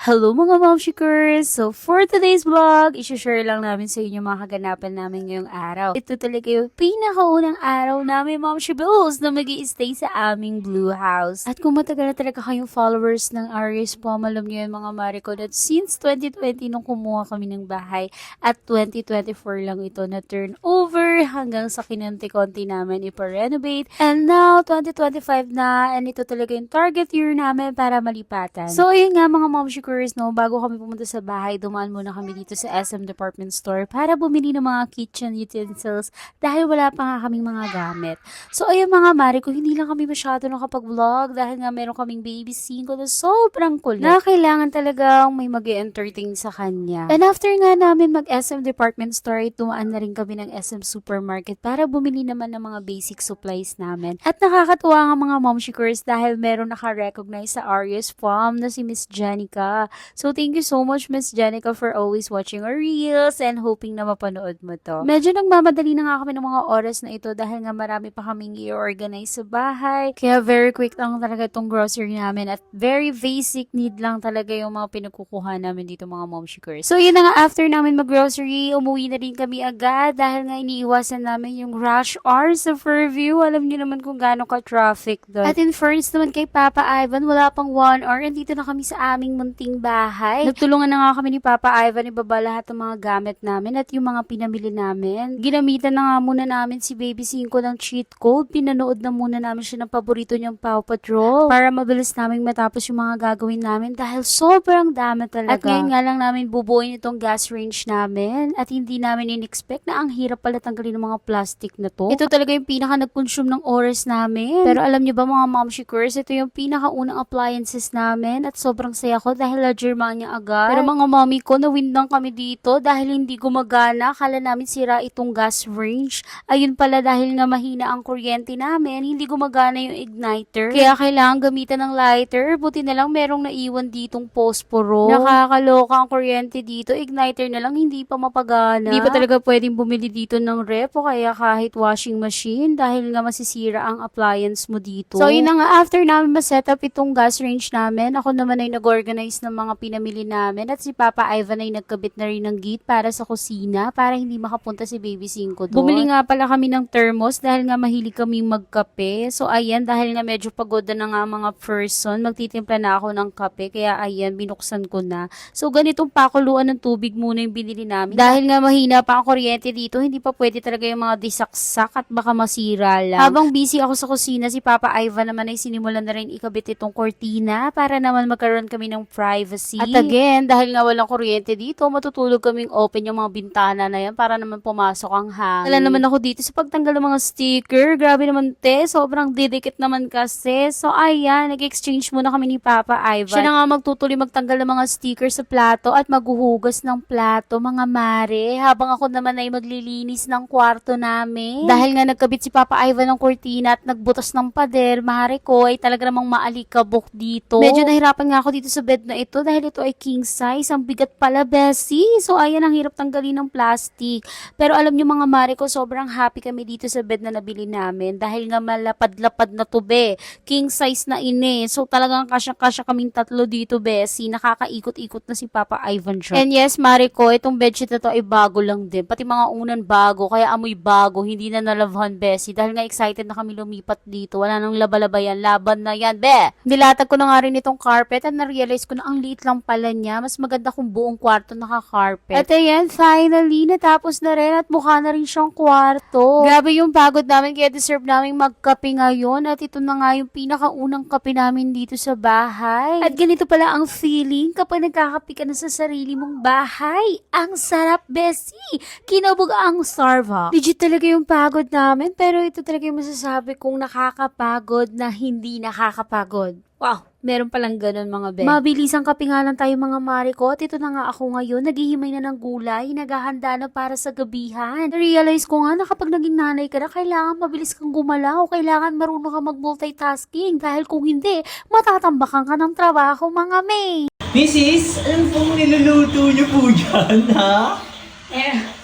Hello mga momshikers! So for today's vlog, isi-share lang namin sa inyo mga kaganapan namin ngayong araw. Ito talaga yung pinakaunang araw namin momshibills na mag-i-stay sa aming blue house. At kung matagal na talaga kayong followers ng Aries po, alam niyo yun mga mariko that since 2020 nung kumuha kami ng bahay at 2024 lang ito na turnover hanggang sa kinunti-konti namin ipa-renovate. And now 2025 na and ito talaga yung target year namin para malipatan. So ayun nga mga momshikers, no, bago kami pumunta sa bahay, dumaan muna kami dito sa SM Department Store para bumili ng mga kitchen utensils dahil wala pa nga kaming mga gamit. So ayun mga mari ko, hindi lang kami masyado nakapag-vlog dahil nga meron kaming baby singko na sobrang kulit na kailangan talagang may mag-entertain sa kanya. And after nga namin mag-SM Department Store, tumaan na rin kami ng SM Supermarket para bumili naman ng mga basic supplies namin. At nakakatuwa nga mga momshikers dahil meron naka-recognize sa Aries Farm na si Miss Janica. So, thank you so much, Miss Janica, for always watching our reels and hoping na mapanood mo to. Medyo nagmamadali na nga kami ng mga oras na ito dahil nga marami pa kaming i-organize sa bahay. Kaya very quick lang talaga itong grocery namin at very basic need lang talaga yung mga pinagkukuha namin dito mga momshikers. So, yun na nga, after namin mag-grocery, umuwi na rin kami agad dahil nga iniiwasan namin yung rush hour sa Fairview. Alam niyo naman kung gaano ka-traffic doon. At in fairness naman kay Papa Ivan, wala pang 1 hour and dito na kami sa aming munting bahay. Nagtulungan na nga kami ni Papa Ivan ibaba lahat ng mga gamit namin at yung mga pinamili namin. Ginamitan na nga muna namin si Baby Cinco ng cheat code. Pinanood na muna namin siya ng paborito niyang Paw Patrol para mabilis namin matapos yung mga gagawin namin dahil sobrang dami talaga. At ngayon nga lang namin bubuuin itong gas range namin at hindi namin in-expect na ang hirap pala tanggalin ng mga plastic na to. Ito talaga yung pinaka nag-consume ng oras namin. Pero alam niyo ba mga momshikers, ito yung pinakaunang appliances namin at sobrang saya ko dahil na-Germania agad. Pero mga mommy ko, na-win lang kami dito dahil hindi gumagana. Akala namin sira itong gas range. Ayun pala dahil nga mahina ang kuryente namin, hindi gumagana yung igniter. Kaya kailangan gamitan ng lighter. Buti na lang merong naiwan ditong posporo. Nakakaloka ang kuryente dito. Igniter na lang, hindi pa mapagana. Hindi pa talaga pwedeng bumili dito ng ref o kaya kahit washing machine dahil nga masisira ang appliance mo dito. So yun na nga, after namin ma-set up itong gas range namin, ako naman ay nag-organize ng mga pinamili namin at si Papa Ivan ay nagkabit na rin ng gate para sa kusina para hindi makapunta si Baby Cinco doon. Bumili nga pala kami ng thermos dahil nga mahilig kami magkape. So ayan, dahil nga medyo pagod na nga mga person, magtitimpla na ako ng kape kaya ayan, binuksan ko na. So ganitong pakuluan ng tubig muna yung binili namin. Dahil nga mahina pa ang kuryente dito, hindi pa pwede talaga yung mga disaksak at baka masira lang. Habang busy ako sa kusina, si Papa Ivan naman ay sinimulan na rin ikabit itong kortina para naman magkaroon kami ng privacy. At again, dahil nga walang kuryente dito, matutulog kaming open yung mga bintana na yan para naman pumasok ang hangin. Wala naman ako dito sa pagtanggal ng mga sticker. Grabe naman te, sobrang didikit naman kasi. So ayan, nag-exchange muna kami ni Papa Ivan. Siya na nga magtutuloy magtanggal ng mga sticker sa plato at maghuhugas ng plato, mga mare. Habang ako naman ay maglilinis ng kwarto namin. Dahil nga nagkabit si Papa Ivan ng kortina at nagbutas ng pader, mare ko ay talaga namang maalikabok dito. Medyo nahirapan nga ako dito sa bed na ito dahil ito ay king size. Ang bigat pala, Bessie. So, ayan, ang hirap tanggalin ng plastic. Pero alam nyo mga mare ko, sobrang happy kami dito sa bed na nabili namin dahil nga malapad-lapad na tube. King size na ini. So, talagang kasya-kasya kaming tatlo dito, Bessie. Nakakaikot-ikot na si Papa Ivan siya. And yes, mare ko, itong bedsheet na to ay bago lang din. Pati mga unan bago, kaya amoy bago. Hindi na nalabhan, Bessie. Dahil nga excited na kami lumipat dito. Wala nang laba-laba yan. Laban na yan, be! Nilatag ko na nga rin itong carpet at na-realize ko na ang liit lang pala niya. Mas maganda kung buong kwarto naka-carpet. At ayan, finally, natapos na rin at mukha na rin siyang kwarto. Grabe yung pagod namin kaya deserve namin magkape ngayon. At ito na nga yung pinakaunang kape namin dito sa bahay. At ganito pala ang feeling kapag nagkakape ka na sa sarili mong bahay. Ang sarap, Bessie! Kinabog ang Starva. Legit talaga yung pagod namin pero ito talaga yung masasabi kong nakakapagod na hindi nakakapagod. Wow! Meron palang ganun mga be. Mabilis ang kape nga lang tayo mga mare ko. At ito na nga ako ngayon, naghihimay na ng gulay, naghahanda na para sa gabihan. Realize ko nga na kapag naging nanay ka na, kailangan mabilis kang gumalaw, kailangan marunong ka mag-multitasking. Dahil kung hindi, matatambakan ka ng trabaho mga may. Mrs., ano pong niluluto niyo po dyan, ha?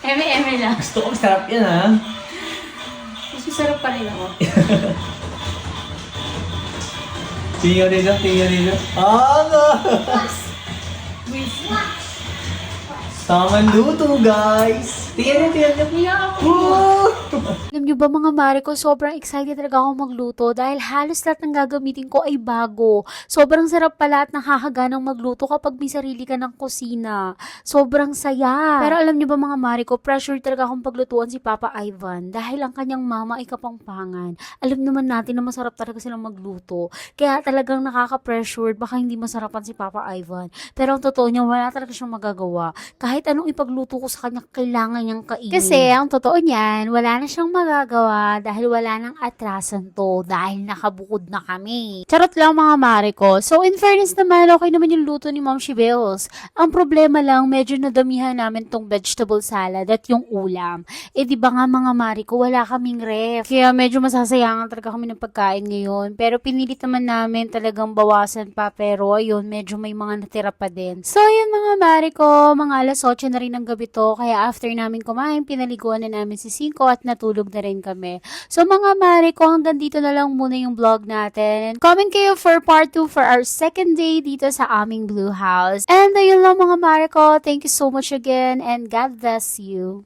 Eme lang. Gusto ko, masarap yan, ha? Mas masarap pa rin ako. Tingnan nila. Ano? Tamang luto, guys. Tingnan niyo. Woo! Alam niyo ba mga mare ko, sobrang excited talaga ako magluto dahil halos lahat ng gagamitin ko ay bago. Sobrang sarap pala at nakakaganang magluto kapag may sarili ka ng kusina. Sobrang saya. Pero alam niyo ba mga mare ko, pressure talaga akong paglutuan si Papa Ivan dahil ang kanyang mama ay kapangpangan. Alam naman natin na masarap talaga silang magluto. Kaya talagang nakaka-pressure, baka hindi masarapan si Papa Ivan. Pero ang totoo niya, wala talaga siyang magagawa. Kahit anong ipagluto ko sa kanya, kailangan niyang kainin. Kasi ang totoo niyan, wala na siyang magagawa dahil wala nang atrasan to dahil nakabukod na kami. Charot lang mga mare ko. So in fairness naman, okay naman yung luto ni Ma'am Shibels. Ang problema lang, medyo nadamihan namin tong vegetable salad at yung ulam. Eh di ba nga mga mare ko, wala kaming ref. Kaya medyo masasayangan talaga kami ng pagkain ngayon. Pero pinilit naman namin talagang bawasan pa. Pero ayun, medyo may mga natira pa din. So yun mga mare ko, mga alas 8 na rin ng gabi to. Kaya after namin kumain, pinaliguan na namin si Cinco at natulog na rin kami. So mga mare ko, hanggang dito na lang muna yung vlog natin. Comment kayo for part 2 for our second day dito sa aming Blue House. And ayun lang mga mare ko, thank you so much again and God bless you.